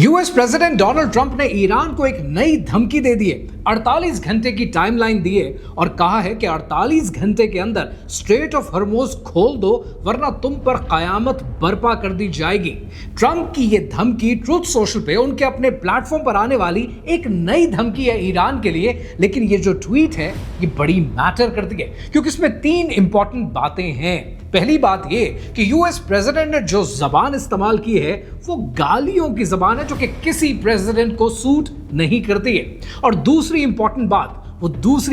US president Donald Trump ने Iran को एक नई धमकी दे दी है। 48 घंटे की टाइमलाइन दी है और कहा है कि 48 घंटे के अंदर स्ट्रेट ऑफ हॉर्मुज खोल दो वरना तुम पर कयामत बर्पा कर दी जाएगी। ट्रंप की यह धमकी ट्रुथ सोशल पे उनके अपने प्लेटफॉर्म पर आने वाली एक नई धमकी है ईरान के लिए। लेकिन ये जो ट्वीट है ये बड़ी मैटर करती है क्योंकि इसमें 3 इंपॉर्टेंट बातें हैं। पहली बात ये कि यूएस प्रेसिडेंट ने जो जबान इस्तेमाल की है वो गालियों की जबान है जो कि किसी प्रेसिडेंट को सूट नहीं करती है। और दूसरी इंपॉर्टेंट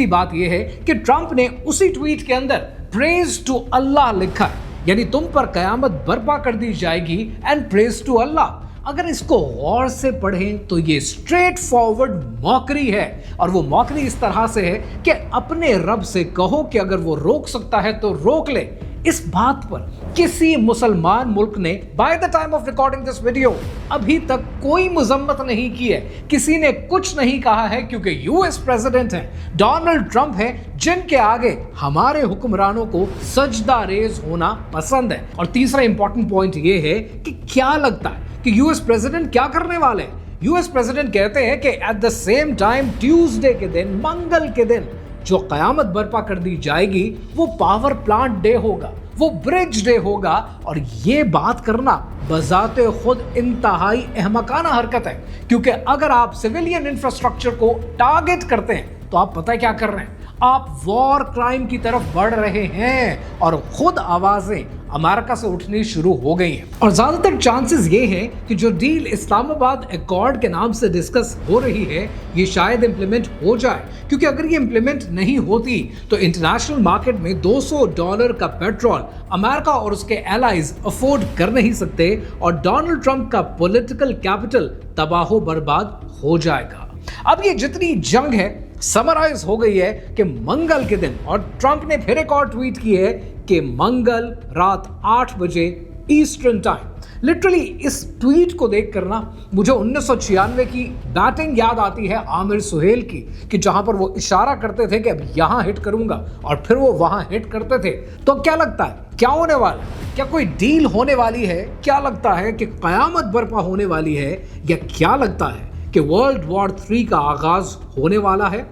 बात ये है कि ट्रंप ने उसी ट्वीट के अंदर प्रेज टू अल्लाह लिखा है, यानी तुम पर कयामत बर्पा कर दी जाएगी एंड प्रेज टू अल्लाह। अगर इसको गौर से पढ़ें तो ये स्ट्रेट फॉरवर्ड मॉकरी है और वो मॉकरी इस तरह से है कि अपने रब से कहो कि अगर वो रोक सकता है तो रोक ले। इस बात पर किसी मुसलमान मुल्क ने by the time of recording this video अभी तक कोई मजम्मत नहीं की है, किसी ने कुछ नहीं कहा है क्योंकि यूएस प्रेसिडेंट हैं, डोनाल्ड ट्रंप हैं, जिनके आगे हमारे हुक्मरानों को सजदा रेज होना पसंद है। और तीसरा इंपॉर्टेंट पॉइंट ये है कि क्या लगता है कि यूएस प्रेसिडेंट क्या करने वाले हैं। यूएस प्रेसिडेंट कहते हैं कि eight the same time Tuesday के दिन, मंगल के दिन जो कयामत बर्पा कर दी जाएगी वो पावर प्लांट डे होगा, वो ब्रिज डे होगा। और ये बात करना बजाते खुद इंतहाई अहमकाना हरकत है क्योंकि अगर आप सिविलियन इंफ्रास्ट्रक्चर को टारगेट करते हैं तो आप पता है क्या कर रहे हैं, आप वॉर क्राइम की तरफ बढ़ रहे हैं और खुद आवाजें अमेरिका से उठनी शुरू हो गई हैं। और ज्यादातर चांसेस ये हैं कि जो डील इस्लामाबाद अकॉर्ड के नाम से डिस्कस हो रही है ये शायद इंप्लीमेंट हो जाए, क्योंकि अगर ये इंप्लीमेंट नहीं होती तो इंटरनेशनल मार्केट में $200 का पेट्रोल अमेरिका और उसके एलाइज अफोर्ड कर नहीं सकते और डोनाल्ड ट्रंप का पॉलिटिकल कैपिटल तबाहो बर्बाद हो जाएगा। अब ये जितनी जंग है समराइज हो गई है कि मंगल के दिन, और ट्रंप ने फिर एक और ट्वीट की है कि मंगल रात 8 बजे ईस्टर्न टाइम। लिटरली इस ट्वीट को देख कर ना मुझे 1996 की बैटिंग याद आती है आमिर सुहेल की, कि जहां पर वो इशारा करते थे कि अब यहां हिट करूंगा और फिर वो वहां हिट करते थे। तो क्या लगता है क्या होने वाला है? क्या कोई डील होने वाली है? क्या लगता है कि कयामत बर्पा होने वाली है? या क्या लगता है कि वर्ल्ड वॉर 3 का आगाज होने वाला है?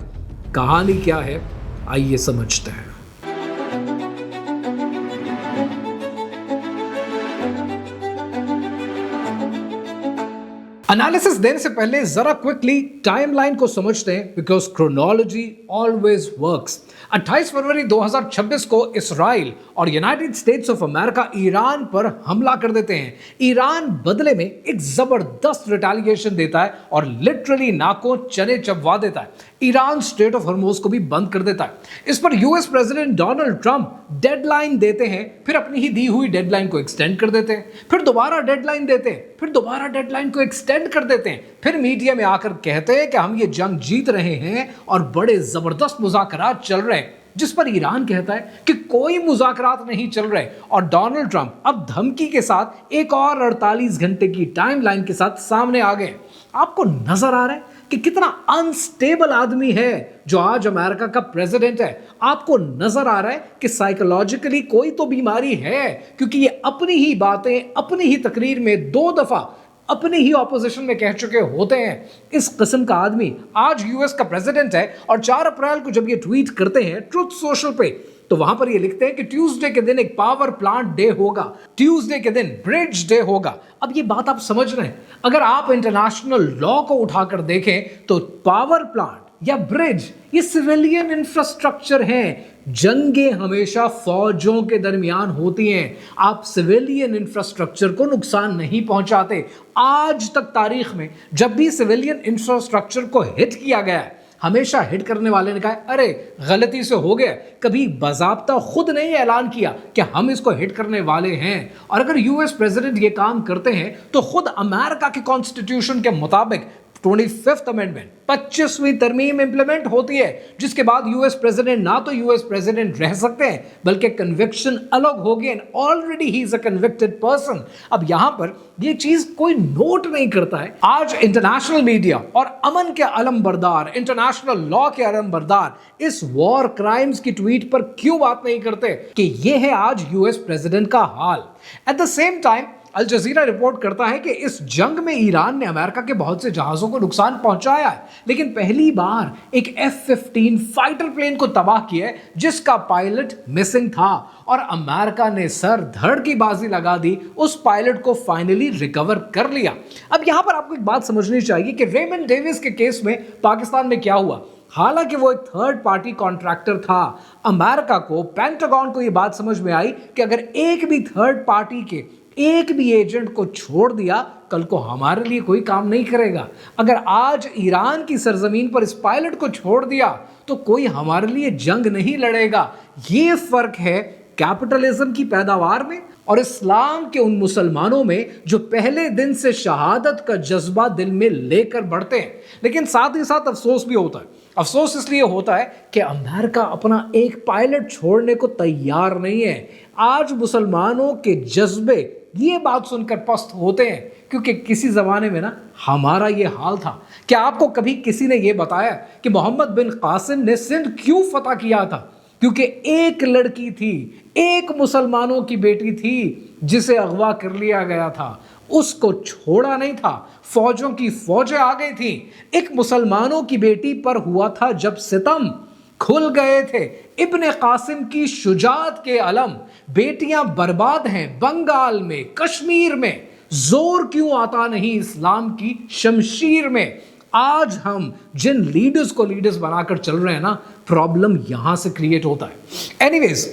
कहानी क्या है आइए समझते हैं। एनालिसिस देने से पहले जरा क्विकली टाइमलाइन को समझते हैं बिकॉज क्रोनोलॉजी ऑलवेज वर्क्स। 28 फरवरी 2026 को इसराइल और United states of America Iran पर हमला कर देते हैं। ईरान बदले में एक जबरदस्त रिटेलिएशन देता है और लिटरली नाकों चने चबवा देता है। ईरान स्ट्रेट ऑफ हॉर्मुज को भी बंद कर देता है। इस पर US president Donald Trump deadline देते हैं, फिर अपनी ही दी हुई डेडलाइन को एक्सटेंड कर देते हैं, फिर दोबारा डेडलाइन देते हैं, फिर दोबारा डेडलाइन को एक्सटेंड कर देते हैं, फिर मीडिया में आकर कहते हैं कि हम ये जंग जीत रहे हैं और बड़े जबरदस्त मुज़ाकरात चल रहे हैं, जिस पर ईरान कहता है कि कोई मुज़ाकरात नहीं चल रहे। और डोनाल्ड ट्रंप अब धमकी के साथ एक और 48 घंटे की टाइमलाइन के साथ सामने आ गए। आपको नजर आ रहा है कि कितना अनस्टेबल आदमी है जो आज अमेरिका का प्रेसिडेंट है। आपको नजर आ रहा है कि साइकोलॉजिकली कोई तो बीमारी है, क्योंकि ये अपनी ही बातें अपनी ही तकरीर में 2 दफा अपनी ही ऑपोजिशन में कह चुके होते हैं। इस किस्म का आदमी आज यूएस का प्रेसिडेंट है और 4 अप्रैल को जब ये ट्वीट करते हैं ट्रुथ सोशल पे तो वहां पर ये लिखते हैं कि ट्यूसडे के दिन एक पावर प्लांट डे होगा, ट्यूसडे के दिन ब्रिज डे होगा। अब ये बात आप समझ रहे हैं, अगर आप इंटरनेशनल लॉ को उठाकर देखें तो पावर प्लांट या ब्रिज ये सिविलियन इंफ्रास्ट्रक्चर हैं। जंगें हमेशा फौजों के दरमियान होती हैं, आप सिविलियन इंफ्रास्ट्रक्चर को नुकसान नहीं पहुंचाते। आज तक तारीख में जब भी सिविलियन इंफ्रास्ट्रक्चर को हिट किया गया है हमेशा हिट करने वाले ने कहा अरे गलती से हो गया, कभी बाज़ाब्ता खुद नहीं ऐलान किया कि हम इसको हिट करने वाले हैं। और अगर यूएस प्रेसिडेंट ये काम करते हैं तो खुद अमेरिका के कॉन्स्टिट्यूशन के मुताबिक 25th अमेंडमेंट 25वीं तरमीम इंप्लीमेंट होती है, जिसके बाद यूएस प्रेसिडेंट ना तो यूएस प्रेसिडेंट रह सकते हैं बल्कि कन्विक्शन अलग होगी and already he is a convicted person. अब यहां पर ये चीज कोई नोट नहीं करता है। आज इंटरनेशनल मीडिया और अमन के अलमबरदार, इंटरनेशनल लॉ के अलमबरदार इस वॉर क्राइम्स की ट्वीट पर क्यों बात नहीं करते कि ये है आज यूएस प्रेसिडेंट का हाल। At the same time Al Jazeera report करता है कि इस जंग में ईरान ने अमेरिका के बहुत से जहाजों को नुकसान पहुंचाया है, लेकिन पहली बार एक F-15 फाइटर प्लेन को तबाह किया है जिसका पायलट मिसिंग था, और अमेरिका ने सर धड़ की बाजी लगा दी, उस पायलट को फाइनली रिकवर कर लिया। अब यहां पर आपको एक बात समझनी चाहिए कि रेमंड डेविस के केस में पाकिस्तान में क्या हुआ। हालांकि वो एक थर्ड पार्टी कॉन्ट्रैक्टर था, अमेरिका को, पेंटागन को ये बात समझ में आई कि अगर एक भी थर्ड पार्टी के एक भी एजेंट को छोड़ दिया, कल को हमारे लिए कोई काम नहीं करेगा। अगर आज ईरान की सरजमीन पर इस पायलट को छोड़ दिया तो कोई हमारे लिए जंग नहीं लड़ेगा। ये फर्क है कैपिटलिज्म की पैदावार में और इस्लाम के उन मुसलमानों में जो पहले दिन से शहादत का जज्बा दिल में लेकर बढ़ते हैं। लेकिन साथ ही साथ अफसोस भी होता है। अफसोस इसलिए होता है कि अमेरिका अपना एक पायलट छोड़ने को तैयार नहीं है। आज मुसलमानों के जज्बे ये बात सुनकर पस्त होते हैं, क्योंकि किसी ज़माने में ना हमारा ये हाल था। क्या आपको कभी किसी ने ये बताया कि मोहम्मद बिन कासिम ने सिंध क्यों फतह किया था? क्योंकि एक लड़की थी, एक मुसलमानों की बेटी थी जिसे अगवा कर लिया गया था, उसको छोड़ा नहीं था। फौजों की फौजें आ गई थी, एक मुसलमानों की बेटी पर हुआ था जब सितम, खुल गए थे इब्ने कासिम की शुजात के अलम। बेटियां बर्बाद हैं बंगाल में, कश्मीर में, जोर क्यों आता नहीं इस्लाम की शमशीर में? आज हम जिन लीडर्स को लीडर्स बनाकर चल रहे हैं ना, प्रॉब्लम यहां से क्रिएट होता है। एनीवेज,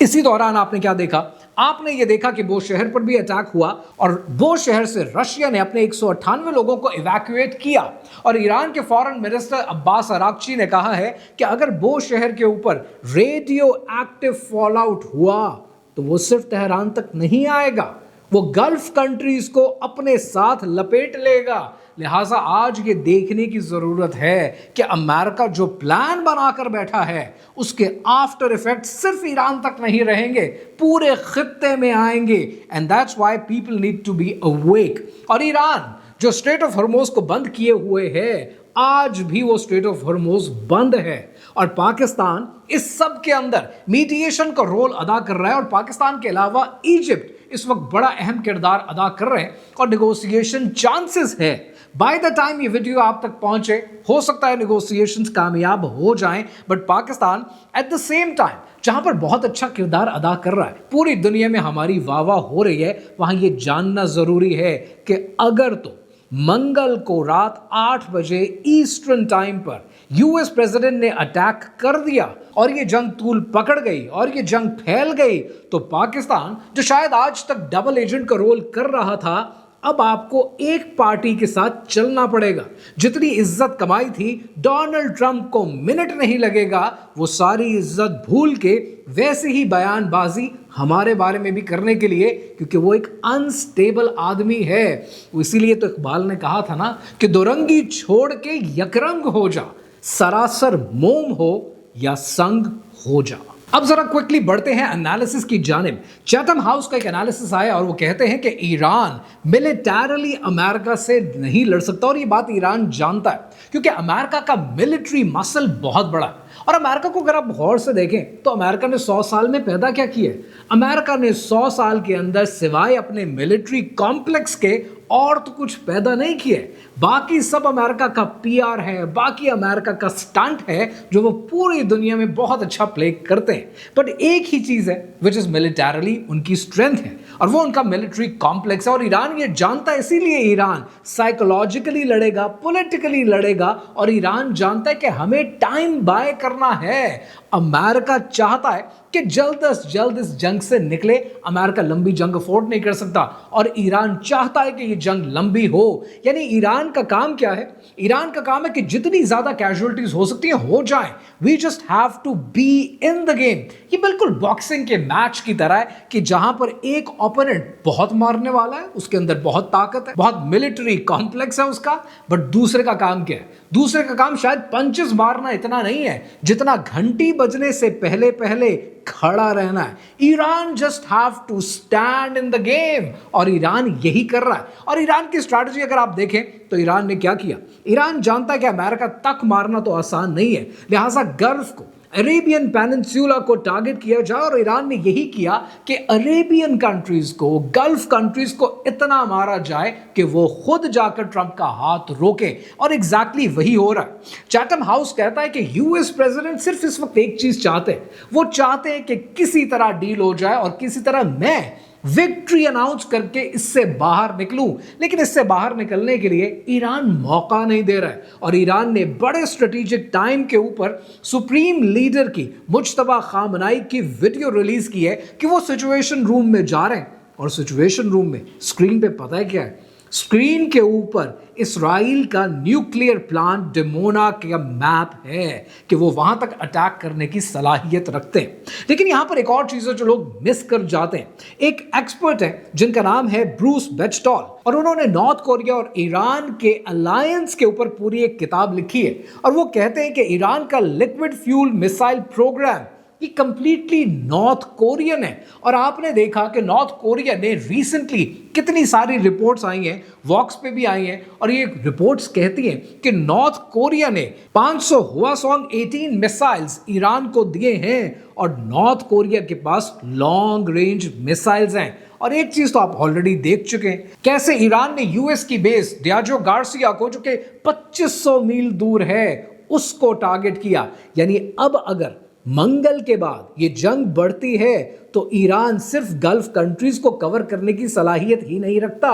इसी दौरान आपने क्या देखा? आपने ये देखा कि बोशहर पर भी अटैक हुआ और बोशहर से रशिया ने अपने 198 लोगों को इवैक्यूएट किया, और ईरान के फॉरेन मिनिस्टर अब्बास अराक्ची ने कहा है कि अगर बोशहर के ऊपर रेडियो एक्टिव फॉल आउट हुआ तो वो सिर्फ तेहरान तक नहीं आएगा, वो गल्फ कंट्रीज को अपने साथ लपेट लेगा। लिहाजा आज ये देखने की जरूरत है कि अमेरिका जो प्लान बनाकर बैठा है उसके आफ्टर इफेक्ट सिर्फ ईरान तक नहीं रहेंगे, पूरे खित्ते में आएंगे। And that's why people need to be awake. और ईरान जो स्ट्रेट ऑफ हॉर्मोज को बंद किए हुए है, आज भी वो स्ट्रेट ऑफ हॉर्मोज बंद है, और पाकिस्तान इस सब के अंदर मीडिएशन का रोल अदा कर रहा है। और पाकिस्तान के अलावा इजिप्ट इस वक्त बड़ा अहम किरदार अदा कर रहे हैं, और नेगोशिएशन चांसेस है बाय द टाइम ये वीडियो आप तक पहुंचे, हो सकता है नेगोशिएशंस कामयाब हो जाएं। But Pakistan eight the same time जहां पर बहुत अच्छा किरदार अदा कर रहा है, पूरी दुनिया में हमारी वाह वाह हो रही है, वहां ये जानना जरूरी है कि अगर तो मंगल को रात 8 बजे ईस्टर्न टाइम पर यूएस प्रेसिडेंट ने अटैक कर दिया और ये जंग तूल पकड़ गई और ये जंग फैल गई, तो पाकिस्तान जो शायद आज तक डबल एजेंट का रोल कर रहा था, अब आपको एक पार्टी के साथ चलना पड़ेगा। जितनी इज्जत कमाई थी, डोनाल्ड ट्रंप को मिनट नहीं लगेगा वो सारी इज्जत भूल के वैसे ही बयानबाजी हमारे बारे में भी करने के लिए, क्योंकि वो एक अनस्टेबल आदमी है। इसीलिए तो इकबाल ने कहा था ना कि दुरंगी छोड़ के यकरंग हो जा, सरासर मोम हो या संग हो जा। अब जरा क्विकली बढ़ते हैं एनालिसिस की जानिब। चैथम हाउस का एक एनालिसिस आया और वो कहते हैं कि ईरान मिलिटरली अमेरिका से नहीं लड़ सकता, और ये बात ईरान जानता है क्योंकि अमेरिका का मिलिट्री मसल बहुत बड़ा है। और अमेरिका को अगर आप गौर से देखें तो अमेरिका ने 100 साल में पैदा क्या किया है? अमेरिका ने 100 साल के अंदर सिवाय अपने मिलिट्री कॉम्प्लेक्स के और तो कुछ पैदा नहीं किए। बाकी सब अमेरिका का पीआर है, बाकी अमेरिका का स्टंट है जो वो पूरी दुनिया में बहुत अच्छा प्ले करते हैं। बट एक ही चीज़ है विच इज़ मिलिटरली उनकी स्ट्रेंथ है, और वो उनका मिलिट्री कॉम्प्लेक्स है। और ईरान ये जानता है, इसीलिए ईरान साइकोलॉजिकली लड़ेगा, पॉलिटिकली लड़ेगा, और ईरान जानता है कि हमें टाइम बाय करना है। अमेरिका चाहता है कि जल्द से जल्द इस जंग से निकले। अमेरिका लंबी जंग अफोर्ड नहीं कर सकता, और ईरान चाहता है कि ये जंग लंबी हो। यानी ईरान का काम क्या है? ईरान का काम है कि जितनी ज्यादा कैजुअलिटीज हो सकती हैं हो जाएं। We just have to be in the game. ये बिल्कुल बॉक्सिंग के मैच की तरह है कि जहां पर एक ओपोनेंट बहुत मारने वाला है, उसके अंदर बहुत ताकत है, बहुत मिलिट्री कॉम्प्लेक्स है उसका, बट दूसरे का काम क्या है? दूसरे का काम शायद पंचेस मारना इतना नहीं है जितना घंटी बजने से पहले पहले खड़ा रहना है। Iran just have to stand in the game, और ईरान यही कर रहा है। और ईरान की स्ट्रैटेजी अगर आप देखें तो ईरान ने क्या किया? ईरान जानता है कि अमेरिका तक मारना तो आसान नहीं है, लिहाजा गल्फ को अरेबियन पेनिनसुला को टारगेट किया जाए और ईरान ने यही किया कि अरेबियन कंट्रीज को, गल्फ कंट्रीज को इतना मारा जाए कि वो खुद जाकर ट्रंप का हाथ रोके। और एग्जैक्टली वही हो रहा है। चैथम हाउस कहता है कि यूएस प्रेसिडेंट सिर्फ इस वक्त एक चीज चाहते हैं, वो चाहते हैं कि किसी तरह डील हो जाए और किसी तरह मैं विक्ट्री अनाउंस करके इससे बाहर निकलूं। लेकिन इससे बाहर निकलने के लिए ईरान मौका नहीं दे रहा है और ईरान ने बड़े स्ट्रेटेजिक टाइम के ऊपर सुप्रीम लीडर की, मुज्तबा खामनाई की वीडियो रिलीज की है कि वो सिचुएशन रूम में जा रहे हैं। और सिचुएशन रूम में स्क्रीन पे पता है क्या है? स्क्रीन के ऊपर इसराइल का न्यूक्लियर प्लांट डिमोना का मैप है कि वो वहां तक अटैक करने की सलाहियत रखते हैं। लेकिन यहां पर एक और चीज है जो लोग मिस कर जाते हैं। एक एक्सपर्ट है जिनका नाम है ब्रूस बेचटॉल और उन्होंने नॉर्थ कोरिया और ईरान के अलायंस के ऊपर पूरी एक किताब लिखी है और वो कहते हैं कि ईरान का लिक्विड फ्यूल मिसाइल प्रोग्राम ये कंप्लीटली नॉर्थ कोरियन है। और आपने देखा कि नॉर्थ कोरिया ने रिसेंटली कितनी सारी रिपोर्ट्स आई हैं, वॉक्स पे भी आई हैं, और ये रिपोर्ट्स कहती हैं कि नॉर्थ कोरिया ने 500 हवासोंग 18 मिसाइल्स ईरान को दिए हैं और नॉर्थ कोरिया के पास लॉन्ग रेंज मिसाइल्स हैं। और एक चीज तो आप ऑलरेडी देख चुके हैं, कैसे ईरान ने यूएस की बेस डियाजो गार्सिया को, जो कि 2500 मील दूर है, उसको टारगेट किया। यानी अब अगर मंगल के बाद ये जंग बढ़ती है तो ईरान सिर्फ गल्फ कंट्रीज को कवर करने की सलाहियत ही नहीं रखता,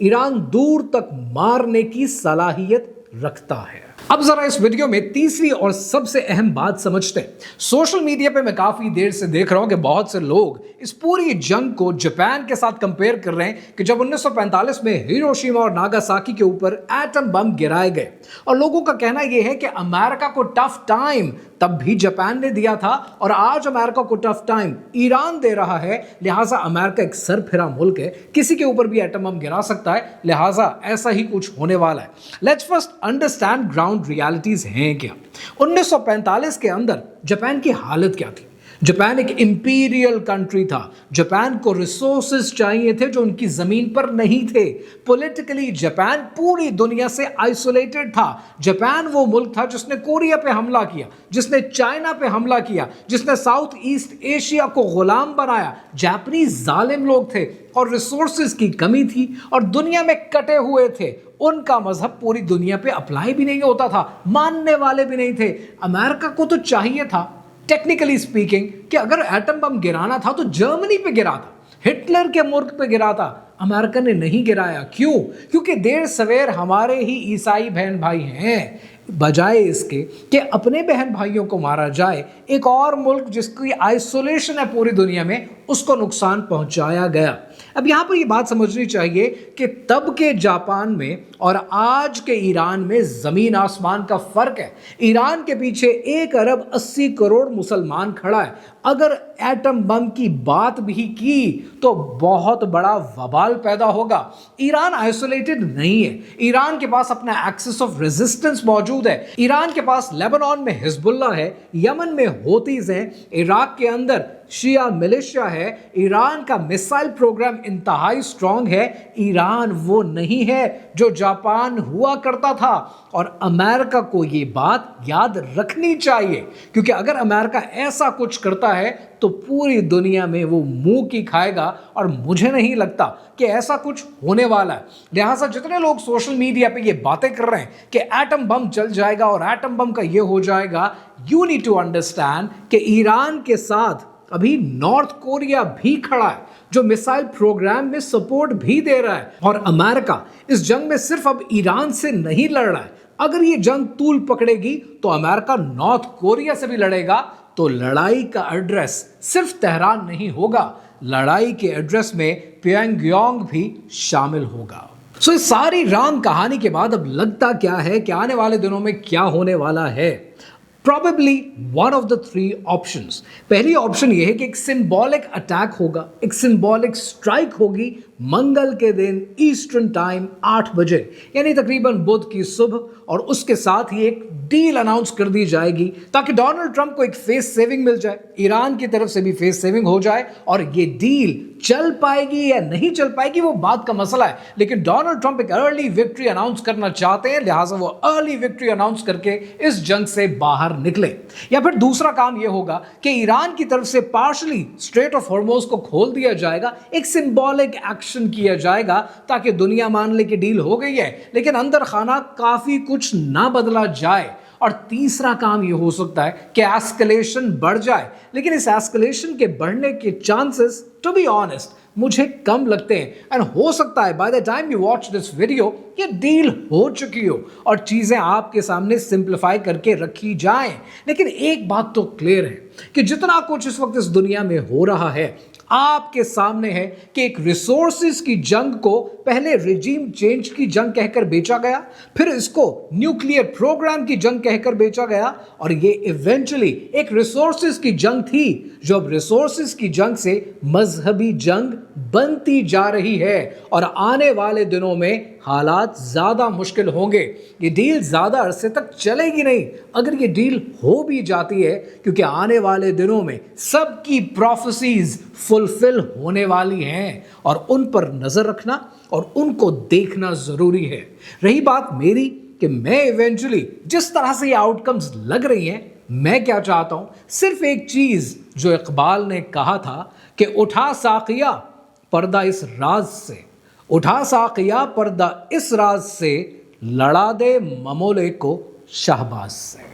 ईरान दूर तक मारने की सलाहियत रखता है। अब जरा इस वीडियो में तीसरी और सबसे अहम बात समझते हैं। सोशल मीडिया पे मैं काफी देर से देख रहा हूं कि बहुत से लोग इस पूरी जंग को जापान के साथ कंपेयर कर रहे हैं कि जब 1945 में हिरोशिमा और नागासाकी के ऊपर एटम बम गिराए गए। और लोगों का कहना यह है कि अमेरिका को टफ टाइम तब भी जापान ने दिया था और आज अमेरिका को टफ टाइम ईरान दे रहा है। लिहाजा अमेरिका एक सरफिरा मुल्क है, किसी के ऊपर भी एटम बम गिरा सकता है, लिहाजा ऐसा ही कुछ होने वाला है। Let's first understand ground realities हैं क्या। 1945 के अंदर जापान की हालत क्या थी? जापान एक इंपीरियल कंट्री था। जापान को रिसोर्सेज चाहिए थे जो उनकी जमीन पर नहीं थे। पॉलिटिकली जापान पूरी दुनिया से आइसोलेटेड था। जापान वो मुल्क था जिसने कोरिया पे हमला किया, जिसने चाइना पे हमला किया, जिसने साउथ ईस्ट एशिया को गुलाम बनाया। जापानीज जालिम लोग थे और रिसोर्सेज की कमी थी और दुनिया में कटे हुए थे। उनका मजहब पूरी दुनिया पे अप्लाई भी नहीं होता था, मानने वाले भी नहीं थे। अमेरिका को तो चाहिए था टेक्निकली स्पीकिंग कि अगर एटम बम गिराना था तो जर्मनी पे गिरा था, हिटलर के मुल्क पे गिरा था। अमेरिका ने नहीं गिराया। क्यों? क्योंकि देर सवेर हमारे ही ईसाई बहन भाई हैं। बजाय इसके कि अपने बहन भाइयों को मारा जाए, एक और मुल्क जिसकी आइसोलेशन है पूरी दुनिया में, उसको नुकसान पहुंचाया गया। अब यहां पर यह बात समझनी चाहिए कि तब के जापान में और आज के ईरान में जमीन आसमान का फर्क है। ईरान के पीछे 1 अरब 80 करोड़ मुसलमान खड़ा है। अगर एटम बम की बात भी की तो बहुत बड़ा वबाल पैदा होगा। ईरान आइसोलेटेड नहीं है, ईरान के पास अपना एक्सिस ऑफ रेजिस्टेंस मौजूद है। ईरान के पास लेबनान में हिजबुल्लाह है, यमन में होतीज हैं, इराक के अंदर शिया मिलिशिया है। ईरान का मिसाइल प्रोग्राम इंतहाई स्ट्रांग है। ईरान वो नहीं है जो जापान हुआ करता था और अमेरिका को ये बात याद रखनी चाहिए, क्योंकि अगर अमेरिका ऐसा कुछ करता है तो पूरी दुनिया में वो मुंह की खाएगा और मुझे नहीं लगता कि ऐसा कुछ होने वाला है। लिहाजा जितने लोग सोशल मीडिया पे ये बातें कर रहे हैं कि एटम बम चल जाएगा और एटम बम का ये हो जाएगा, यू नीड टू अंडरस्टैंड कि ईरान के साथ अभी नॉर्थ कोरिया भी खड़ा है जो मिसाइल प्रोग्राम में सपोर्ट भी दे रहा है। और अमेरिका इस जंग में सिर्फ अब ईरान से नहीं लड़ रहा है। अगर ये जंग तूल पकड़ेगी तो अमेरिका नॉर्थ कोरिया से भी लड़ेगा। तो लड़ाई का एड्रेस सिर्फ तेहरान नहीं होगा, लड़ाई के एड्रेस में प्योंगयांग भी शामिल होगा। सो इस सारी राम कहानी के बाद अब लगता क्या है कि आने वाले दिनों में क्या होने वाला है? Probably one of the 3 options. पहली ऑप्शन यह है कि एक सिंबॉलिक अटैक होगा, एक सिंबॉलिक स्ट्राइक होगी मंगल के दिन ईस्टर्न टाइम 8 बजे यानी तकरीबन बुध की सुबह, और उसके साथ ही एक डील अनाउंस कर दी जाएगी ताकि डोनाल्ड ट्रंप को एक फेस सेविंग मिल जाए, ईरान की तरफ से भी फेस सेविंग हो जाए। और ये डील चल पाएगी या नहीं चल पाएगी वो बात का मसला है, लेकिन डोनाल्ड ट्रंप एक अर्ली विक्ट्री अनाउंस करना चाहते हैं, लिहाजा वो अर्ली विक्ट्री अनाउंस करके इस जंग से बाहर निकले। या फिर दूसरा काम यह होगा कि ईरान की तरफ से पार्शली स्ट्रेट ऑफ हॉर्मोज को खोल दिया जाएगा, एक सिंबॉलिक एक्शन किया जाएगा ताकि दुनिया मान ले कि डील हो गई है, लेकिन अंदर खाना काफी कुछ ना बदला जाए। और तीसरा काम यह हो सकता है कि एस्केलेशन बढ़ जाए, लेकिन इस एस्केलेशन के बढ़ने के चांसेस टू बी ऑनेस्ट मुझे कम लगते हैं। एंड हो सकता है by the time you watch this video ये डील हो चुकी हो और चीजें आपके सामने सिंप्लीफाई करके रखी जाएं। लेकिन एक बात तो क्लियर है कि जितना कुछ इस वक्त इस दुनिया में हो रहा है आपके सामने है कि एक रिसोर्सेज की जंग को पहले रिजीम चेंज की जंग कहकर बेचा गया, फिर इसको न्यूक्लियर प्रोग्राम की जंग कहकर बेचा गया, और ये इवेंचुअली एक रिसोर्सेज की जंग थी जो अब रिसोर्सेज की जंग से मजहबी जंग बनती जा रही है। और आने वाले दिनों में हालात ज्यादा मुश्किल होंगे, ये डील ज्यादा अरसे तक चलेगी नहीं अगर ये डील हो भी जाती है, क्योंकि आने वाले दिनों में सबकी प्रोफेसीज फुलफिल होने वाली हैं और उन पर नजर रखना और उनको देखना जरूरी है। रही बात मेरी कि मैं इवेंचुअली जिस तरह से ये आउटकम्स लग रही हैं, मैं क्या चाहता हूं, सिर्फ एक चीज जो इकबाल ने कहा था कि उठा साकिया पर्दा इस राज से, उठा साकिया पर्दा इस राज से, लड़ा दे ममोले को शहबाज से।